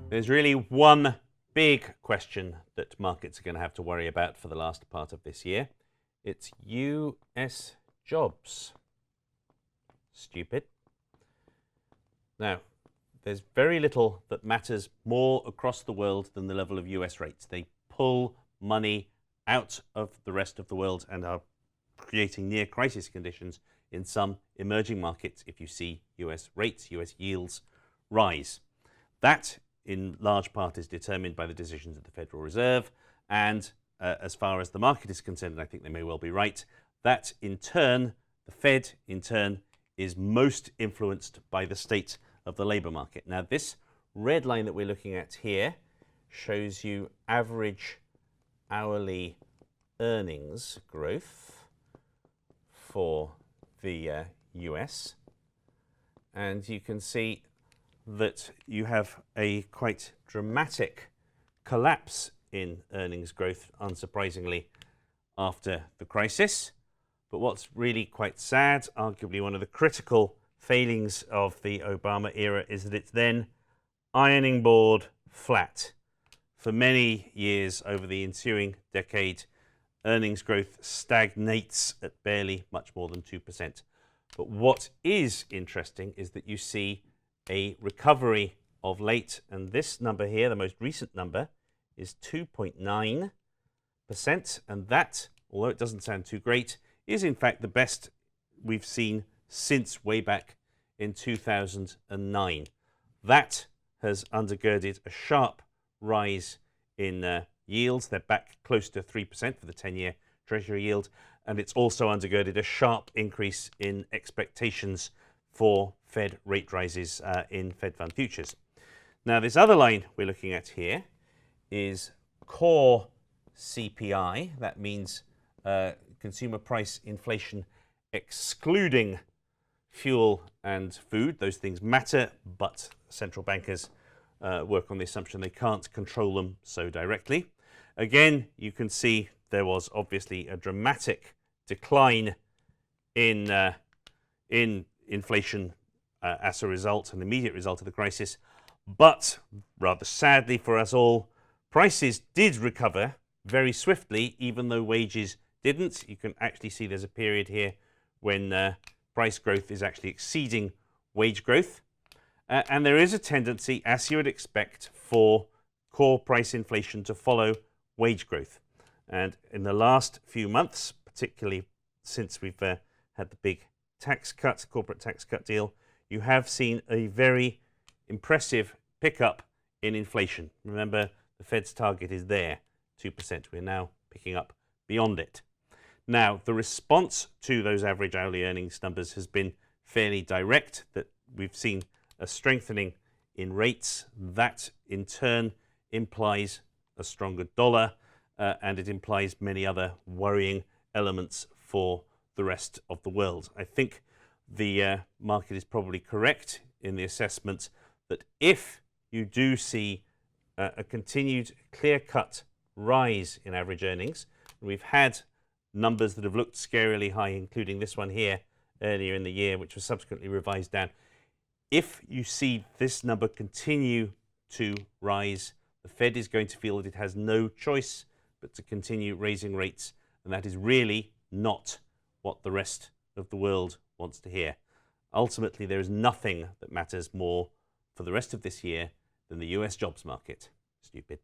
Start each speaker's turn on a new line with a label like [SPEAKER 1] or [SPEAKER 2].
[SPEAKER 1] There's really one big question that markets are going to have to worry about for the last part of this year. It's US jobs. Stupid. Now, there's very little that matters more across the world than the level of US rates. They pull money out of the rest of the world and are creating near crisis conditions in some emerging markets if you see US rates, US yields rise. That in large part is determined by the decisions of the Federal Reserve, and as far as the market is concerned, and I think they may well be right, that in turn, the Fed in turn is most influenced by the state of the labour market. Now this red line that we're looking at here shows you average hourly earnings growth for the US, and you can see that you have a quite dramatic collapse in earnings growth, unsurprisingly, after the crisis. But what's really quite sad, arguably one of the critical failings of the Obama era, is that it's then ironing board flat. For many years over the ensuing decade, earnings growth stagnates at barely much more than 2%. But what is interesting is that you see a recovery of late, and this number here, the most recent number, is 2.9%, and that, although it doesn't sound too great, is in fact the best we've seen since way back in 2009. That has undergirded a sharp rise in yields. They're back close to 3% for the 10-year Treasury yield, and it's also undergirded a sharp increase in expectations for Fed rate rises in Fed fund futures. Now, this other line we're looking at here is core CPI. That means consumer price inflation excluding fuel and food. Those things matter, but central bankers work on the assumption they can't control them so directly. Again, you can see there was obviously a dramatic decline in inflation as a result, an immediate result of the crisis. But rather sadly for us all, prices did recover very swiftly, even though wages didn't. You can actually see there's a period here when price growth is actually exceeding wage growth. And there is a tendency, as you would expect, for core price inflation to follow wage growth. And in the last few months, particularly since we've had the big tax cut, corporate tax cut deal, you have seen a very impressive pickup in inflation. Remember, the Fed's target is there, 2%. We're now picking up beyond it. Now, the response to those average hourly earnings numbers has been fairly direct, that we've seen a strengthening in rates. That, in turn, implies a stronger dollar, and it implies many other worrying elements for the rest of the world. I think the market is probably correct in the assessment that if you do see a continued clear-cut rise in average earnings, we've had numbers that have looked scarily high, including this one here earlier in the year, which was subsequently revised down. If you see this number continue to rise, the Fed is going to feel that it has no choice but to continue raising rates, and that is really not what the rest of the world wants to hear. Ultimately, there is nothing that matters more for the rest of this year than the US jobs market. Stupid.